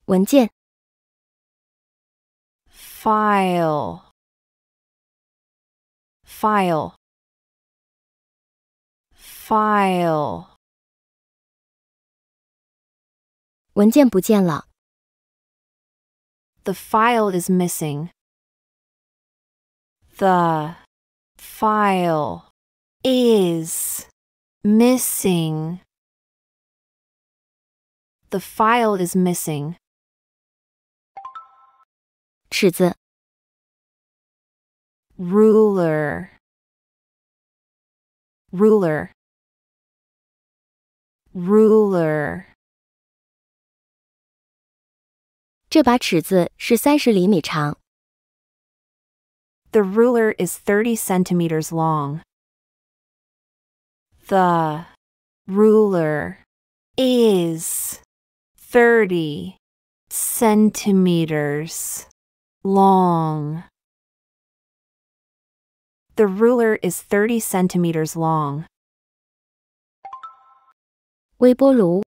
文件 file, file, file. 文件不见了。The file is missing. The file is missing. The file is missing. 尺子 Ruler, ruler, ruler. 这把尺子是30厘米长。The ruler is 30 centimeters long. The ruler is 30 centimeters long. The ruler is 30 centimeters long. 微波炉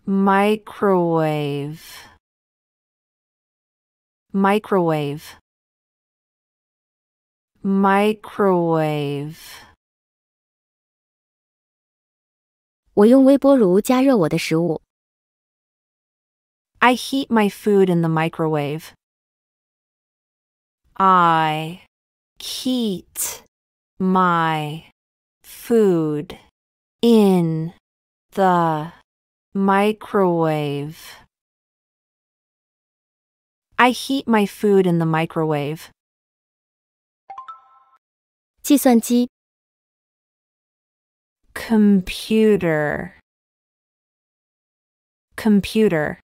Microwave, microwave, microwave. 我用微波炉加热我的食物。I heat my food in the microwave. I heat my food in the microwave. I heat my food in the microwave. 计算机 Computer, computer,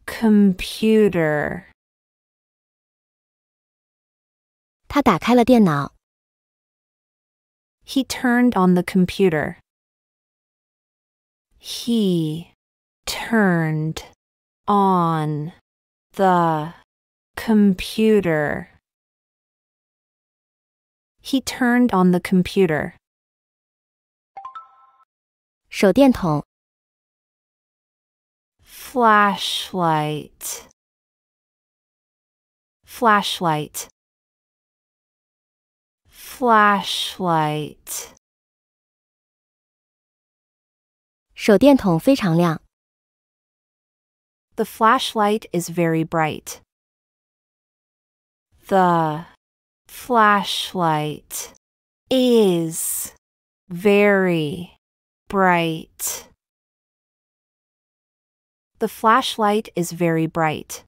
computer. 他打开了电脑。He turned on the computer. He turned on the computer. He turned on the computer. 手电筒 Flashlight, flashlight, flashlight. 手电筒非常亮。The flashlight is very bright. The flashlight is very bright. The flashlight is very bright.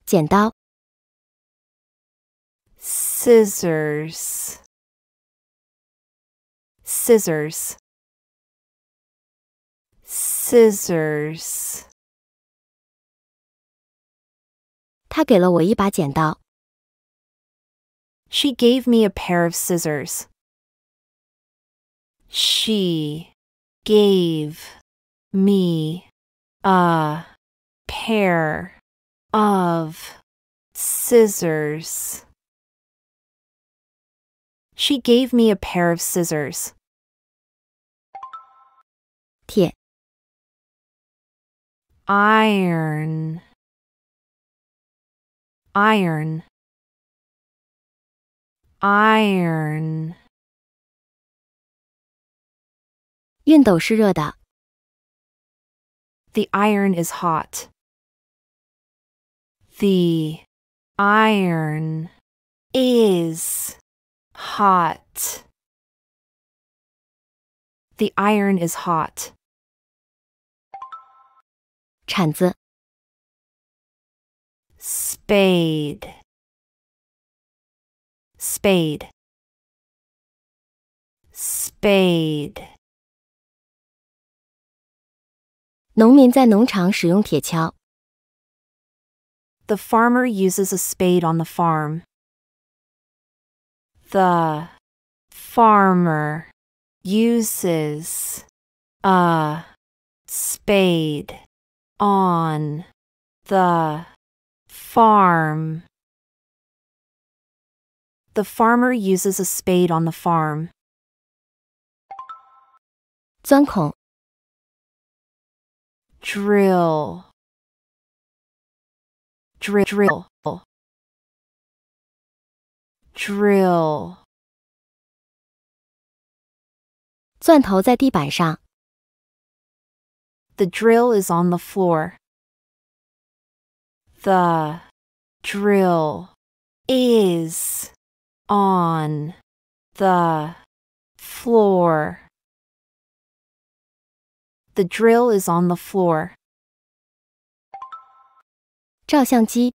剪刀 Scissors, scissors, scissors. 他给了我一把剪刀。She gave me a pair of scissors. She gave me a pair of scissors. She gave me a pair of scissors. 铁 Iron, iron, iron. 熨斗是热的。The iron is hot. The iron is hot. The iron is hot. 铲子 Spade, spade, spade. 农民在农场使用铁锹。The farmer uses a spade on the farm. The farmer uses a spade on the farm. The farmer uses a spade on the farm. 钻孔 drill, drill, drill, 钻头在地板上 the drill is on the floor. The drill is on the floor. The drill is on the floor. 照相机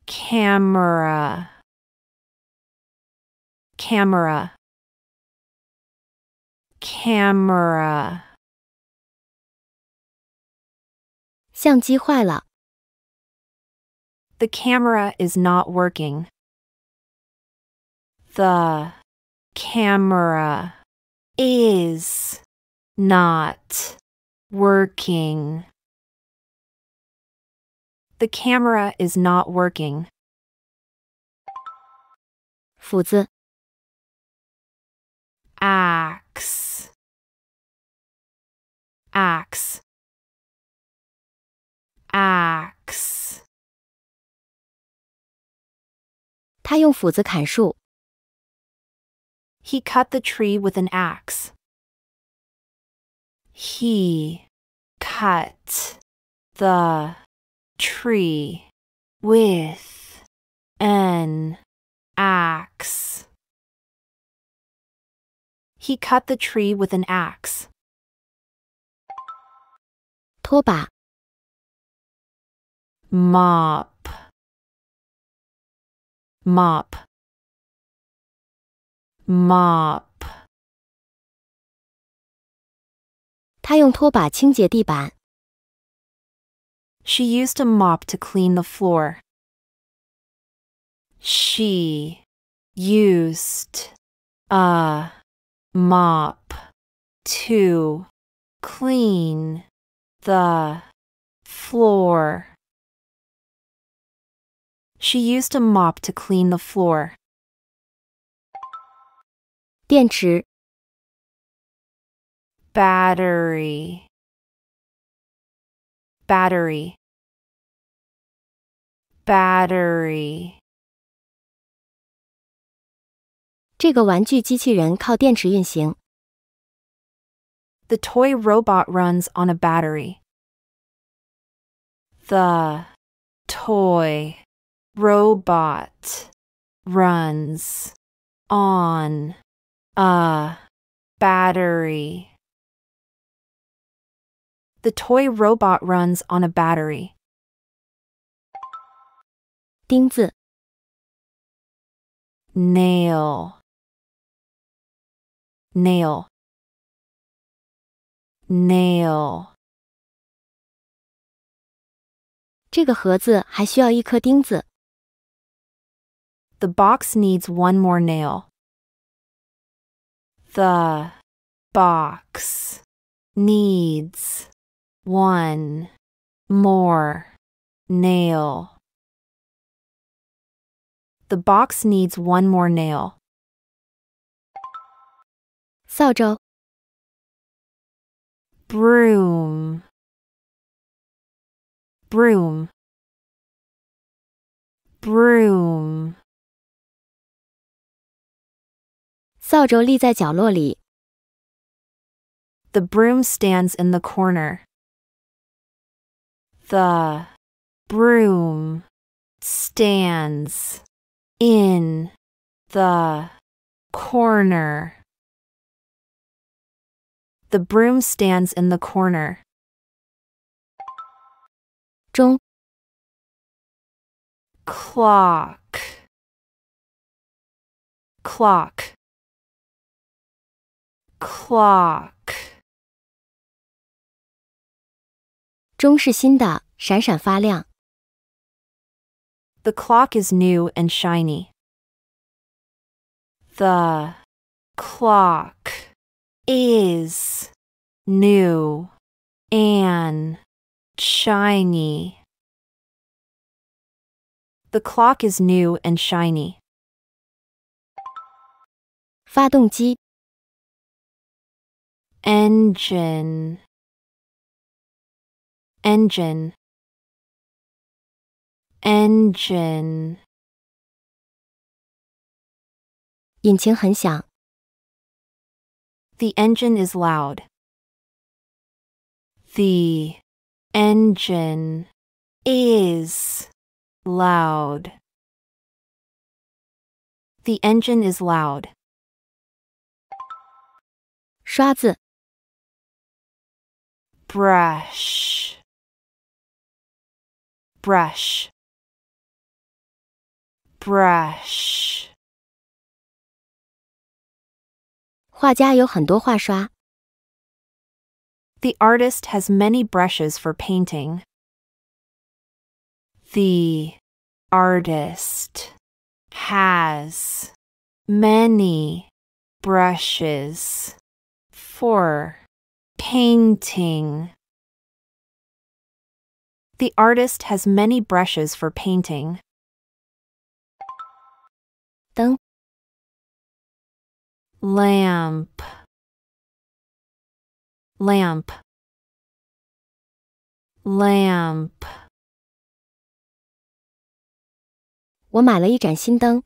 Camera, camera, camera. 相机坏了 The camera is not working. The camera is not working. The camera is not working. 斧子 Axe, axe, axe. 他用斧子砍树 He cut the tree with an axe. He cut the tree with an axe. He cut the tree with an axe. 拖把 Mop, mop, mop. 他用拖把清洁地板 She used a mop to clean the floor. She used a mop to clean the floor. She used a mop to clean the floor. 电池 Battery, battery, battery. 这个玩具机器人靠电池运行 The toy robot runs on a battery. The toy robot runs on a battery. The toy robot runs on a battery. 钉子 Nail, nail, nail. 这个盒子还需要一颗钉子 The box needs one more nail. The box needs one more nail. The box needs one more nail. 扫帚 Broom, broom, broom. 扫帚立在角落里 The broom stands in the corner. The broom stands in the corner. The broom stands in the corner. 钟 Clock, clock, clock. 钟是新的，闪闪发亮。 The clock is new and shiny. The clock is new and shiny. The clock is new and shiny. 发动机 engine, engine, engine. 引擎很响。The engine is loud. The engine is loud. The engine is loud. 刷子。Brush, brush, brush. 画家有很多画刷。The artist has many brushes for painting. The artist has many brushes for painting. The artist has many brushes for painting. 灯。Lamp, lamp, lamp. 我买了一盏新灯。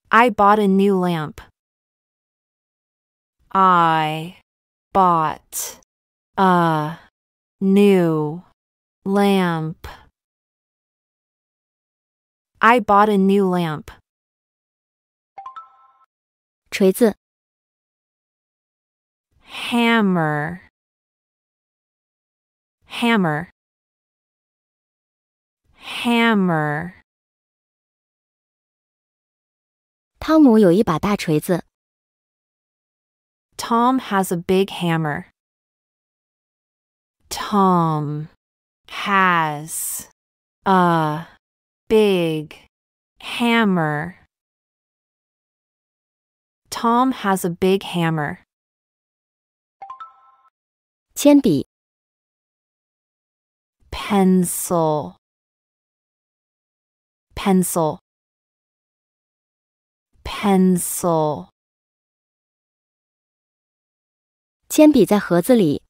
I bought a new lamp. I bought a new lamp. I bought a new lamp. 锤子。Hammer, hammer, hammer. 汤姆有一把大锤子。Tom has a big hammer. Tom has a big hammer. Tom has a big hammer. 铅笔。Pencil, pencil, pencil. 铅笔在盒子里。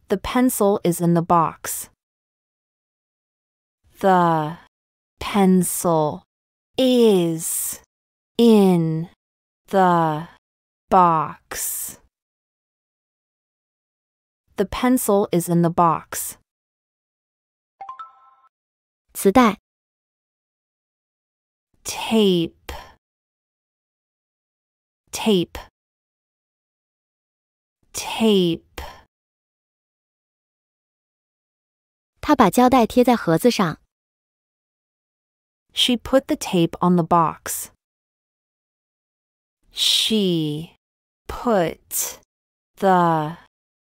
The pencil is in the box. The pencil is in the box. The pencil is in the box. 磁带。Tape, tape, tape. 他把胶带贴在盒子上。She put the tape on the box. She put the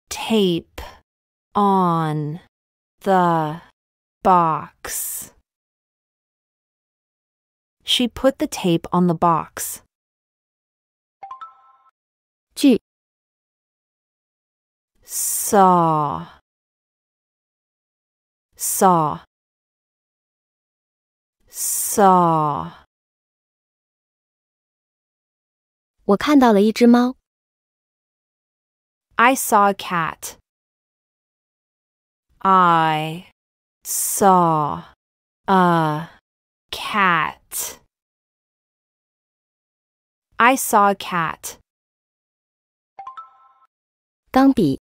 tape on the box. She put the tape on the box. 锯。Saw, saw, saw. 我看到了一只猫。I saw a cat. I saw a cat. I saw a cat. 钢笔。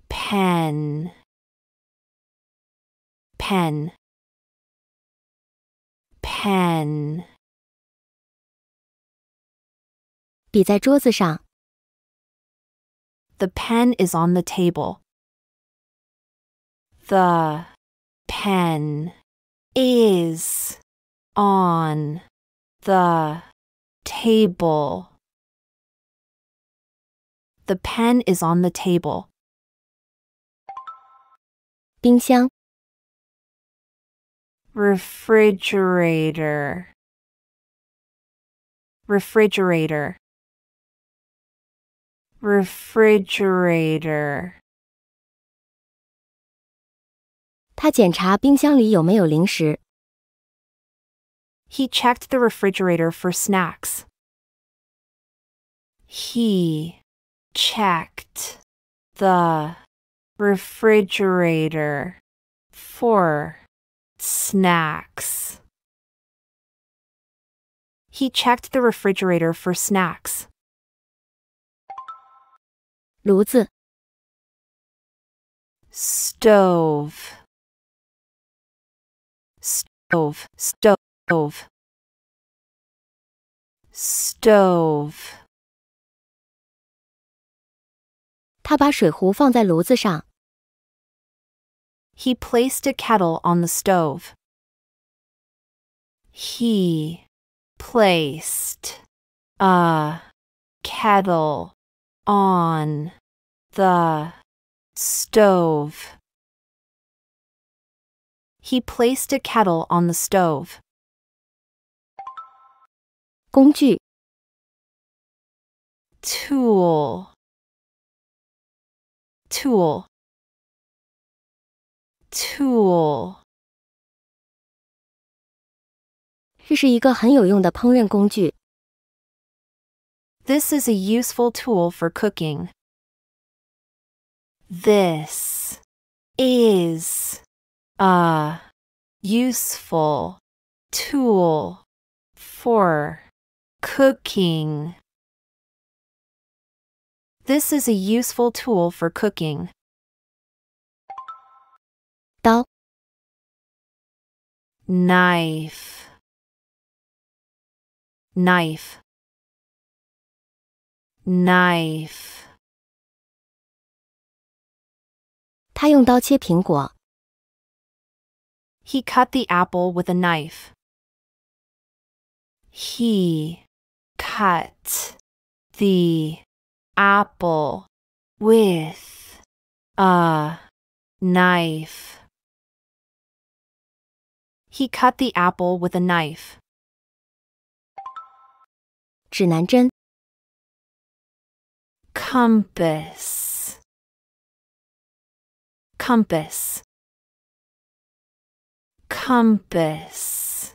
Pen, pen, pen. 笔在桌子上。The pen is on the table. The pen is on the table. The pen is on the table. 冰箱。Refrigerator, refrigerator, refrigerator. 他检查冰箱里有没有零食。He checked the refrigerator for snacks. He checked the refrigerator for snacks. He checked the refrigerator for snacks. 炉子 Stove. Stove. Stove. Stove. 他把水壶放在炉子上。He placed a kettle on the stove. He placed a kettle on the stove. He placed a kettle on the stove. 工具 Tool. Tool. Tool. 这是一个很有用的烹饪工具。This is a useful tool for cooking. This is a useful tool for cooking. This is a useful tool for cooking. 刀 Knife. Knife. Knife. 他用刀切苹果。He cut the apple with a knife. He cut the apple with a knife. He cut the apple with a knife. 指南针 Compass. Compass. Compass.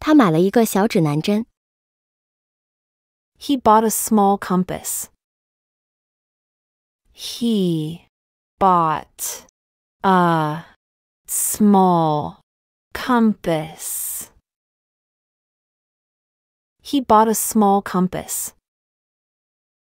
他买了一个小指南针。He bought a small compass. He bought a small compass. He bought a small compass.